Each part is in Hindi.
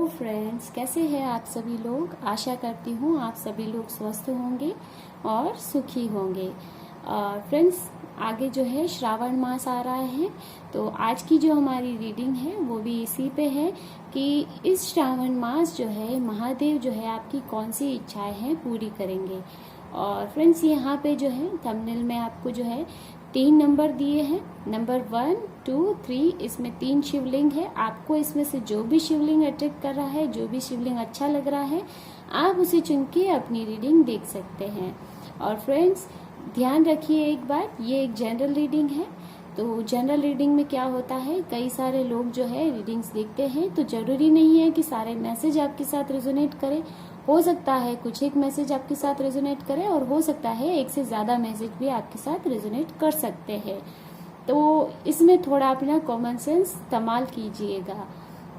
फ्रेंड्स, कैसे हैं आप सभी लोग। आशा करती हूँ आप सभी लोग स्वस्थ होंगे और सुखी होंगे। फ्रेंड्स, आगे जो है श्रावण मास आ रहा है, तो आज की जो हमारी रीडिंग है वो भी इसी पे है कि इस श्रावण मास जो है महादेव जो है आपकी कौन सी इच्छाएं हैं पूरी करेंगे। और फ्रेंड्स, यहाँ पे जो है थंबनेल में आपको जो है 3 नंबर दिए हैं, नंबर 1, 2, 3। इसमें 3 शिवलिंग है। आपको इसमें से जो भी शिवलिंग अट्रैक्ट कर रहा है, जो भी शिवलिंग अच्छा लग रहा है, आप उसे चुन के अपनी रीडिंग देख सकते हैं। और फ्रेंड्स, ध्यान रखिए एक बात, ये एक जनरल रीडिंग है। तो जनरल रीडिंग में क्या होता है, कई सारे लोग जो है रीडिंग्स देखते हैं, तो जरूरी नहीं है कि सारे मैसेज आपके साथ रेजोनेट करें। हो सकता है कुछ एक मैसेज आपके साथ रेजोनेट करे और हो सकता है एक से ज़्यादा मैसेज भी आपके साथ रेजोनेट कर सकते हैं। तो इसमें थोड़ा अपना कॉमन सेंस इस्तेमाल कीजिएगा।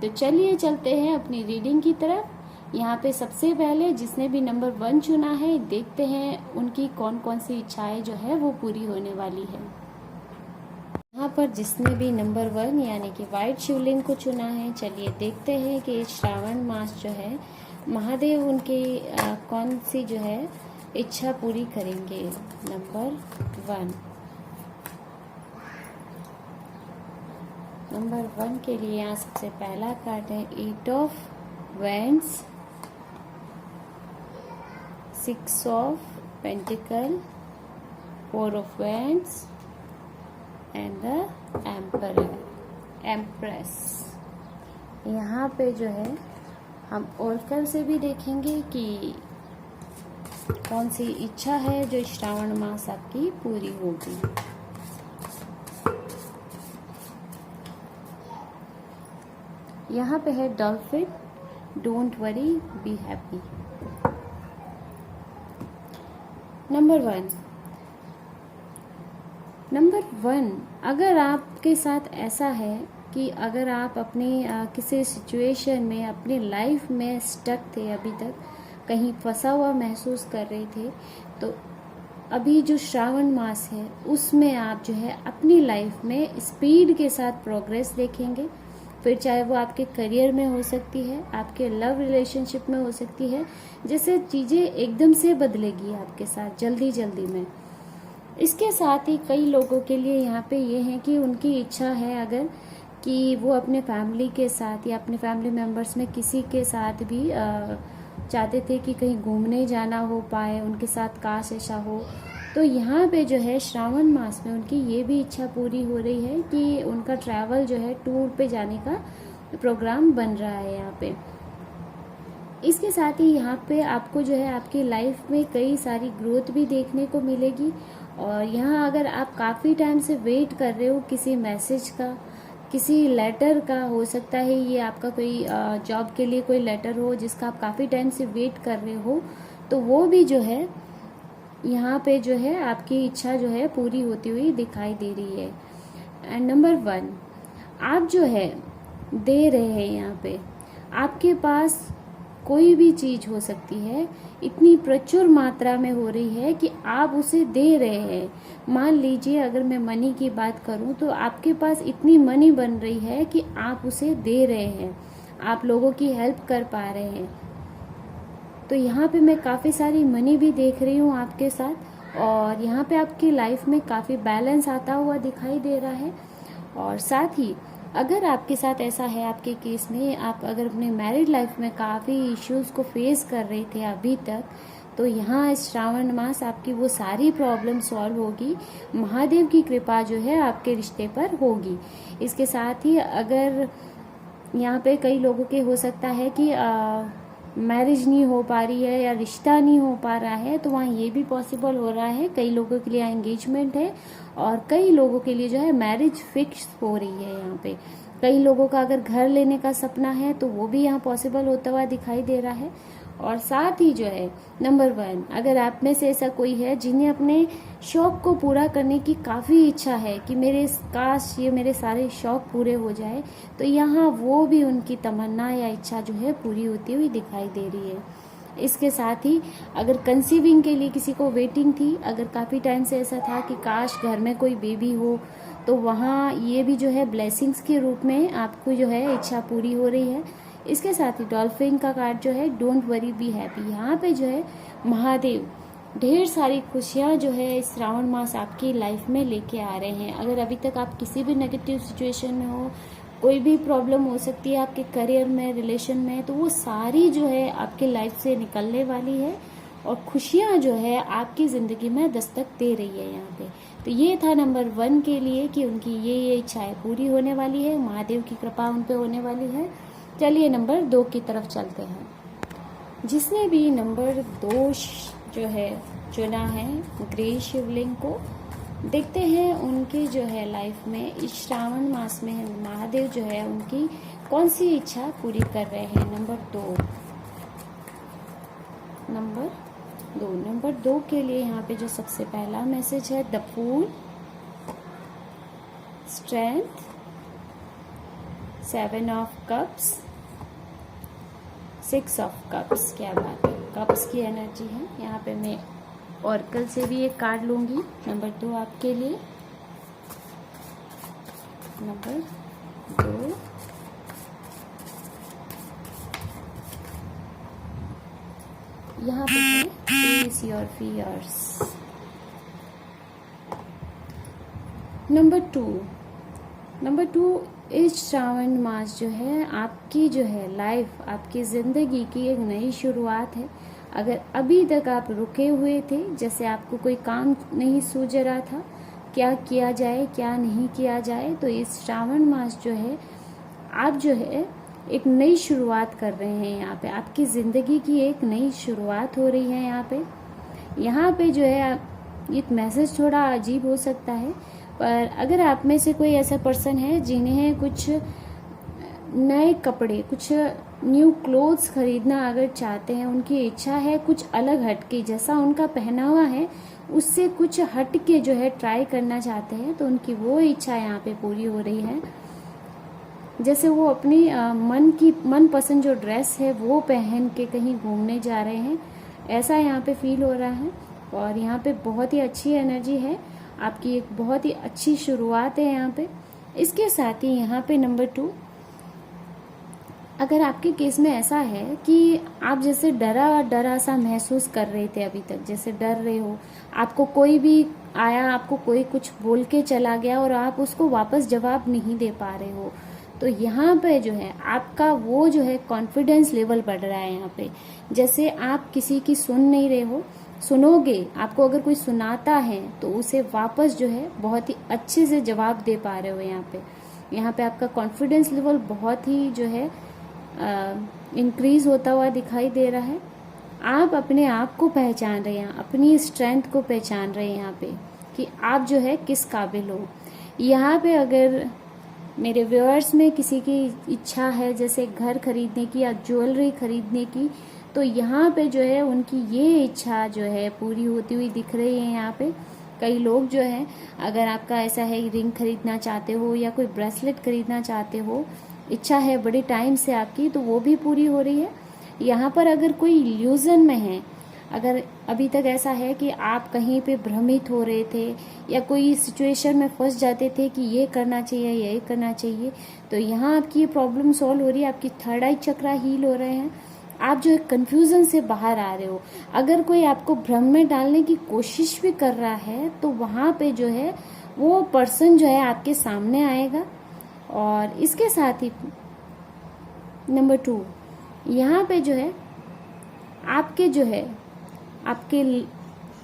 तो चलिए चलते हैं अपनी रीडिंग की तरफ। यहाँ पे सबसे पहले जिसने भी नंबर 1 चुना है, देखते हैं उनकी कौन कौन सी इच्छाएं जो है वो पूरी होने वाली है। यहाँ पर जिसने भी नंबर 1 यानी कि व्हाइट शिवलिंग को चुना है, चलिए देखते हैं कि श्रावण मास जो है महादेव उनकी कौन सी जो है इच्छा पूरी करेंगे। नंबर 1, नंबर 1 के लिए यहाँ सबसे पहला कार्ड है 8 of wands, 6 of pentacle, 4 of wands and the empress. यहाँ पे जो है हम ओरकल से भी देखेंगे कि कौन सी इच्छा है जो श्रावण मास आपकी पूरी होगी। यहाँ पे है dolphin, don't worry be happy. Number 1, अगर आपके साथ ऐसा है कि अगर आप अपनी किसी सिचुएशन में अपनी लाइफ में स्टक थे, अभी तक कहीं फंसा हुआ महसूस कर रहे थे, तो अभी जो श्रावण मास है उसमें आप जो है अपनी लाइफ में स्पीड के साथ प्रोग्रेस देखेंगे। फिर चाहे वो आपके करियर में हो सकती है, आपके लव रिलेशनशिप में हो सकती है, जैसे चीज़ें एकदम से बदलेगी आपके साथ जल्दी जल्दी में। इसके साथ ही कई लोगों के लिए यहाँ पे ये है कि उनकी इच्छा है अगर कि वो अपने फैमिली के साथ या अपने फैमिली मेम्बर्स में किसी के साथ भी चाहते थे कि कहीं घूमने जाना हो पाए उनके साथ, काश ऐसा हो। तो यहाँ पे जो है श्रावण मास में उनकी ये भी इच्छा पूरी हो रही है कि उनका ट्रैवल जो है टूर पे जाने का प्रोग्राम बन रहा है यहाँ पे। इसके साथ ही यहाँ पे आपको जो है आपकी लाइफ में कई सारी ग्रोथ भी देखने को मिलेगी। और यहाँ अगर आप काफ़ी टाइम से वेट कर रहे हो किसी मैसेज का, किसी लेटर का, हो सकता है ये आपका कोई जॉब के लिए कोई लेटर हो जिसका आप काफ़ी टाइम से वेट कर रहे हो, तो वो भी जो है यहाँ पे जो है आपकी इच्छा जो है पूरी होती हुई दिखाई दे रही है। एंड नंबर 1, आप जो है दे रहे हैं, यहाँ पे आपके पास कोई भी चीज हो सकती है, इतनी प्रचुर मात्रा में हो रही है कि आप उसे दे रहे हैं। मान लीजिए अगर मैं मनी की बात करूं तो आपके पास इतनी मनी बन रही है कि आप उसे दे रहे हैं, आप लोगों की हेल्प कर पा रहे हैं। तो यहाँ पे मैं काफ़ी सारी मनी भी देख रही हूँ आपके साथ, और यहाँ पे आपकी लाइफ में काफ़ी बैलेंस आता हुआ दिखाई दे रहा है। और साथ ही अगर आपके साथ ऐसा है, आपके केस में आप अगर अपने मैरिड लाइफ में काफ़ी इश्यूज को फेस कर रहे थे अभी तक, तो यहाँ इस श्रावण मास आपकी वो सारी प्रॉब्लम सॉल्व होगी। महादेव की कृपा जो है आपके रिश्ते पर होगी। इसके साथ ही अगर यहाँ पे कई लोगों के हो सकता है कि मैरिज नहीं हो पा रही है या रिश्ता नहीं हो पा रहा है, तो वहाँ ये भी पॉसिबल हो रहा है। कई लोगों के लिए एंगेजमेंट है और कई लोगों के लिए जो है मैरिज फिक्स हो रही है। यहाँ पे कई लोगों का अगर घर लेने का सपना है तो वो भी यहाँ पॉसिबल होता हुआ दिखाई दे रहा है। और साथ ही जो है नंबर 1, अगर आप में से ऐसा कोई है जिन्हें अपने शौक को पूरा करने की काफ़ी इच्छा है कि मेरे काश ये मेरे सारे शौक पूरे हो जाए, तो यहाँ वो भी उनकी तमन्ना या इच्छा जो है पूरी होती हुई दिखाई दे रही है। इसके साथ ही अगर कंसीविंग के लिए किसी को वेटिंग थी, अगर काफ़ी टाइम से ऐसा था कि काश घर में कोई बेबी हो, तो वहाँ ये भी जो है ब्लेसिंग्स के रूप में आपको जो है इच्छा पूरी हो रही है। इसके साथ ही डॉल्फिन का कार्ड जो है डोंट वरी बी हैप्पी। यहाँ पे जो है महादेव ढेर सारी खुशियाँ जो है इस श्रावण मास आपकी लाइफ में लेके आ रहे हैं। अगर अभी तक आप किसी भी नेगेटिव सिचुएशन में हो, कोई भी प्रॉब्लम हो सकती है आपके करियर में, रिलेशन में, तो वो सारी जो है आपके लाइफ से निकलने वाली है और खुशियाँ जो है आपकी ज़िंदगी में दस्तक दे रही है यहाँ पे। तो ये था नंबर 1 के लिए कि उनकी ये इच्छाएं पूरी होने वाली है, महादेव की कृपा उन पे होने वाली है। चलिए नंबर 2 की तरफ चलते हैं। जिसने भी नंबर 2 जो है चुना है ग्रे शिवलिंग को, देखते हैं उनके जो है लाइफ में इस श्रावण मास में महादेव जो है उनकी कौन सी इच्छा पूरी कर रहे हैं। नंबर 2 के लिए यहाँ पे जो सबसे पहला मैसेज है the fool, strength, 7 of cups, 6 of cups. क्या बात है, कप्स की एनर्जी है। यहाँ पे मैं ऑर्कल से भी एक कार्ड लूंगी नंबर 2 आपके लिए। नंबर 2 यहाँ पे है face your fears. Number two इस श्रावण मास जो है आपकी जो है लाइफ, आपकी ज़िंदगी की एक नई शुरुआत है। अगर अभी तक आप रुके हुए थे, जैसे आपको कोई काम नहीं सूझ रहा था, क्या किया जाए क्या नहीं किया जाए, तो इस श्रावण मास जो है आप जो है एक नई शुरुआत कर रहे हैं। यहाँ पे आपकी ज़िंदगी की एक नई शुरुआत हो रही है। यहाँ पे जो है एक मैसेज थोड़ा अजीब हो सकता है, पर अगर आप में से कोई ऐसा पर्सन है जिन्हें कुछ नए कपड़े, कुछ न्यू क्लोथ्स खरीदना अगर चाहते हैं, उनकी इच्छा है कुछ अलग हटके, जैसा उनका पहनावा है उससे कुछ हटके जो है ट्राई करना चाहते हैं, तो उनकी वो इच्छा यहाँ पे पूरी हो रही है। जैसे वो अपनी मनपसंद जो ड्रेस है वो पहन के कहीं घूमने जा रहे हैं, ऐसा यहाँ पे फील हो रहा है। और यहाँ पे बहुत ही अच्छी एनर्जी है, आपकी एक बहुत ही अच्छी शुरुआत है यहाँ पे। इसके साथ ही यहाँ पे नंबर 2, अगर आपके केस में ऐसा है कि आप जैसे डरा सा महसूस कर रहे थे अभी तक, जैसे डर रहे हो, आपको कोई भी आया, आपको कोई कुछ बोल के चला गया और आप उसको वापस जवाब नहीं दे पा रहे हो, तो यहाँ पे जो है आपका वो जो है कॉन्फिडेंस लेवल बढ़ रहा है। यहाँ पे जैसे आप किसी की सुन नहीं रहे हो, सुनोगे, आपको अगर कोई सुनाता है तो उसे वापस जो है बहुत ही अच्छे से जवाब दे पा रहे हो। यहाँ पे आपका कॉन्फिडेंस लेवल बहुत ही जो है इंक्रीज होता हुआ दिखाई दे रहा है। आप अपने आप को पहचान रहे हैं, अपनी स्ट्रेंथ को पहचान रहे हैं यहाँ पे कि आप जो है किस काबिल हो। यहाँ पे अगर मेरे व्यूअर्स में किसी की इच्छा है जैसे घर खरीदने की या ज्वेलरी खरीदने की, तो यहाँ पे जो है उनकी ये इच्छा जो है पूरी होती हुई दिख रही है। यहाँ पे कई लोग जो है, अगर आपका ऐसा है रिंग खरीदना चाहते हो या कोई ब्रेसलेट खरीदना चाहते हो, इच्छा है बड़ी टाइम से आपकी, तो वो भी पूरी हो रही है। यहाँ पर अगर कोई इल्यूजन में है, अगर अभी तक ऐसा है कि आप कहीं पे भ्रमित हो रहे थे या कोई सिचुएशन में फंस जाते थे कि ये करना चाहिए ये करना चाहिए, तो यहाँ आपकी ये प्रॉब्लम सॉल्व हो रही है, आपकी थर्ड आई चक्रा हील हो रहे हैं, आप जो है कन्फ्यूज़न से बाहर आ रहे हो। अगर कोई आपको भ्रम में डालने की कोशिश भी कर रहा है, तो वहाँ पे जो है वो पर्सन जो है आपके सामने आएगा। और इसके साथ ही नंबर 2, यहाँ पे जो है आपके जो है आपके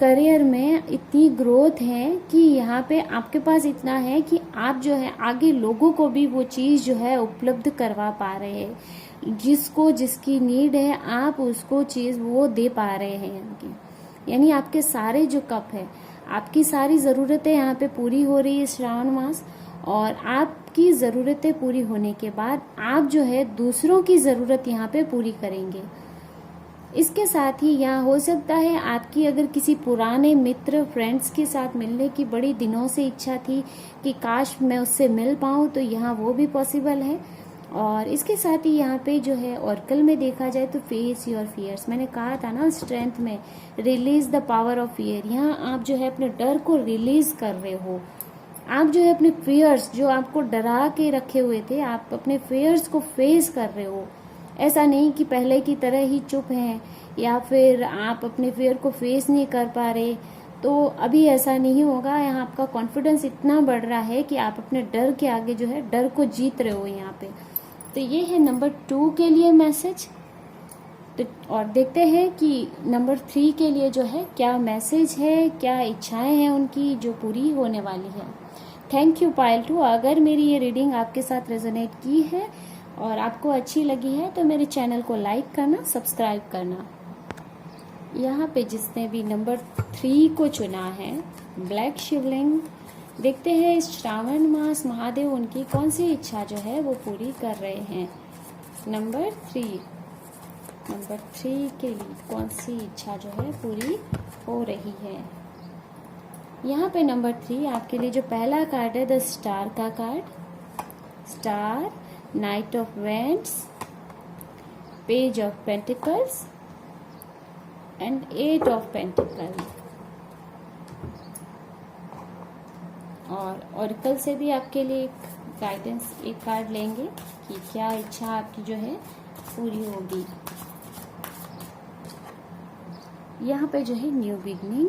करियर में इतनी ग्रोथ है कि यहाँ पे आपके पास इतना है कि आप जो है आगे लोगों को भी वो चीज़ जो है उपलब्ध करवा पा रहे हैं, जिसको जिसकी नीड है आप उसको चीज़ वो दे पा रहे हैं। यानी आपके सारे जो कप है, आपकी सारी ज़रूरतें यहाँ पे पूरी हो रही है श्रावण मास। और आपकी ज़रूरतें पूरी होने के बाद आप जो है दूसरों की ज़रूरत यहाँ पे पूरी करेंगे। इसके साथ ही यहाँ हो सकता है आपकी अगर किसी पुराने मित्र फ्रेंड्स के साथ मिलने की बड़ी दिनों से इच्छा थी कि काश मैं उससे मिल पाऊँ, तो यहाँ वो भी पॉसिबल है। और इसके साथ ही यहाँ पे जो है ऑर्कल में देखा जाए तो फेस योर फियर्स, मैंने कहा था ना स्ट्रेंथ में release the power of fear. यहाँ आप जो है अपने डर को रिलीज कर रहे हो, आप जो है अपने फियर्स जो आपको डरा के रखे हुए थे, आप अपने फियर्स को फेस कर रहे हो। ऐसा नहीं कि पहले की तरह ही चुप हैं या फिर आप अपने फेयर को फेस नहीं कर पा रहे, तो अभी ऐसा नहीं होगा। यहाँ आपका कॉन्फिडेंस इतना बढ़ रहा है कि आप अपने डर के आगे जो है डर को जीत रहे हो यहाँ पे। तो ये है नंबर 2 के लिए मैसेज। तो और देखते हैं कि नंबर 3 के लिए जो है क्या मैसेज है, क्या इच्छाएं हैं उनकी जो पूरी होने वाली है। थैंक यू पायल 2। अगर मेरी ये रीडिंग आपके साथ रेजोनेट की है और आपको अच्छी लगी है तो मेरे चैनल को लाइक करना, सब्सक्राइब करना। यहाँ पे जिसने भी नंबर 3 को चुना है, ब्लैक शिवलिंग, देखते हैं इस श्रावण मास महादेव उनकी कौन सी इच्छा जो है वो पूरी कर रहे हैं। नंबर 3 के लिए कौन सी इच्छा जो है पूरी हो रही है। यहाँ पे नंबर 3 आपके लिए जो पहला कार्ड है, द स्टार का card, star, night of vents, page of pentacles and 8 of pentacle. और ऑरिकल से भी आपके लिए एक गाइडेंस, एक कार्ड लेंगे कि क्या इच्छा आपकी जो है पूरी होगी। यहाँ पे जो है न्यू बिगनिंग,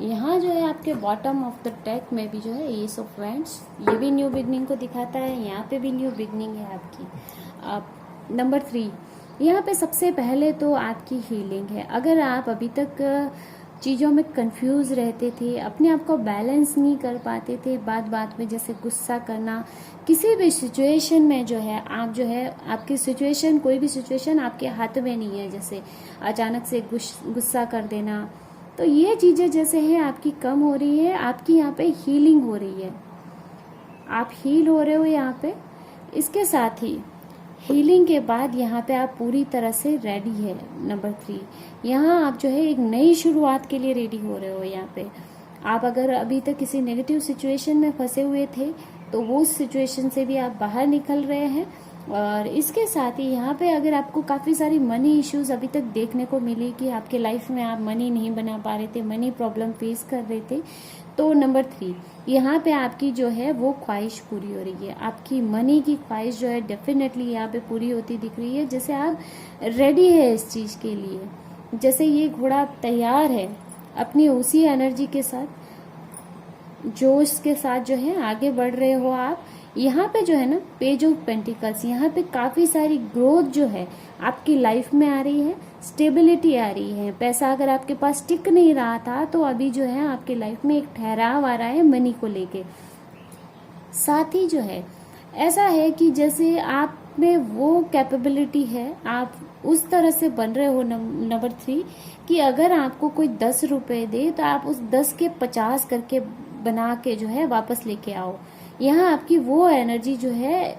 यहाँ जो है आपके बॉटम ऑफ द डेक में भी जो है एस ऑफ वैंड्स, ये भी न्यू बिगनिंग को दिखाता है। यहाँ पे भी न्यू बिगनिंग है आपकी। नंबर 3 यहाँ पे सबसे पहले तो आपकी हीलिंग है। अगर आप अभी तक चीज़ों में कंफ्यूज रहते थे, अपने आप को बैलेंस नहीं कर पाते थे, बात में जैसे गुस्सा करना, किसी भी सिचुएशन में जो है आप जो है आपकी सिचुएशन, कोई भी सिचुएशन आपके हाथ में नहीं है, जैसे अचानक से गुस्सा कर देना, तो ये चीज़ें जैसे है आपकी कम हो रही है। आपकी यहाँ पे हीलिंग हो रही है, आप हील हो रहे हो यहाँ पे। इसके साथ ही हीलिंग के बाद यहाँ पे आप पूरी तरह से रेडी है। नंबर 3 यहाँ आप जो है एक नई शुरुआत के लिए रेडी हो रहे हो। यहाँ पे आप अगर अभी तक किसी नेगेटिव सिचुएशन में फंसे हुए थे तो वो सिचुएशन से भी आप बाहर निकल रहे हैं। और इसके साथ ही यहाँ पे अगर आपको काफ़ी सारी मनी इश्यूज अभी तक देखने को मिली कि आपके लाइफ में आप मनी नहीं बना पा रहे थे, मनी प्रॉब्लम फेस कर रहे थे, तो नंबर 3 यहाँ पे आपकी जो है वो ख्वाहिश पूरी हो रही है। आपकी मनी की ख्वाहिश जो है डेफिनेटली यहाँ पे पूरी होती दिख रही है। जैसे आप रेडी है इस चीज़ के लिए, जैसे ये घोड़ा तैयार है अपनी उसी एनर्जी के साथ, जोश के साथ जो है आगे बढ़ रहे हो आप। यहाँ पे जो है ना पेज ऑफ पेंटिकल्स, यहाँ पे काफ़ी सारी ग्रोथ जो है आपकी लाइफ में आ रही है, स्टेबिलिटी आ रही है। पैसा अगर आपके पास टिक नहीं रहा था तो अभी जो है आपकी लाइफ में एक ठहराव आ रहा है मनी को लेके। साथ ही जो है ऐसा है कि जैसे आप में वो कैपेबिलिटी है, आप उस तरह से बन रहे हो नंबर 3 कि अगर आपको कोई 10 रुपए दे तो आप उस 10 के 50 करके बना के जो है वापस लेके आओ। यहाँ आपकी वो एनर्जी जो है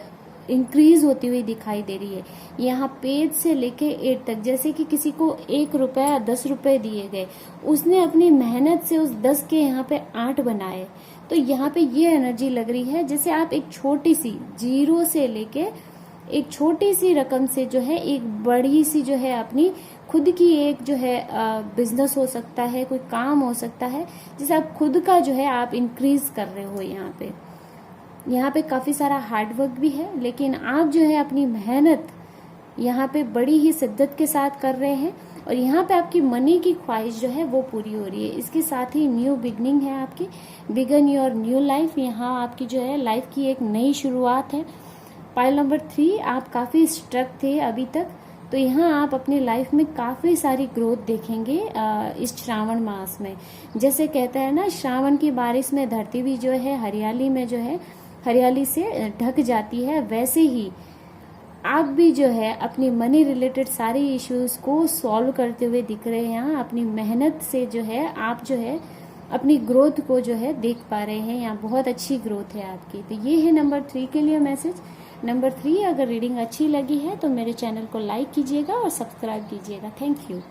इंक्रीज होती हुई दिखाई दे रही है। यहाँ पेज से लेके 8 तक, जैसे कि किसी को 1 रुपया 10 रुपए दिए गए, उसने अपनी मेहनत से उस 10 के यहाँ पे 8 बनाए, तो यहाँ पे ये एनर्जी लग रही है जैसे आप एक छोटी सी जीरो से लेके एक छोटी सी रकम से जो है एक बड़ी सी जो है अपनी खुद की एक जो है बिजनेस हो सकता है, कोई काम हो सकता है, जिसे आप खुद का जो है आप इंक्रीज कर रहे हो। यहाँ पे काफ़ी सारा हार्डवर्क भी है, लेकिन आप जो है अपनी मेहनत यहाँ पे बड़ी ही शिद्दत के साथ कर रहे हैं और यहाँ पे आपकी मनी की ख्वाहिश जो है वो पूरी हो रही है। इसके साथ ही न्यू बिगनिंग है आपकी, बिगन योर न्यू लाइफ। यहाँ आपकी जो है लाइफ की एक नई शुरुआत है। पाइल नंबर 3 आप काफ़ी स्ट्रक थे अभी तक, तो यहाँ आप अपनी लाइफ में काफ़ी सारी ग्रोथ देखेंगे इस श्रावण मास में। जैसे कहते हैं ना, श्रावण की बारिश में धरती भी जो है हरियाली में जो है हरियाली से ढक जाती है, वैसे ही आप भी जो है अपनी मनी रिलेटेड सारी इश्यूज को सॉल्व करते हुए दिख रहे हैं। यहाँ अपनी मेहनत से जो है आप जो है अपनी ग्रोथ को जो है देख पा रहे हैं। यहाँ बहुत अच्छी ग्रोथ है आपकी। तो ये है नंबर 3 के लिए मैसेज। नंबर 3 अगर रीडिंग अच्छी लगी है तो मेरे चैनल को लाइक कीजिएगा और सब्सक्राइब कीजिएगा। Thank you.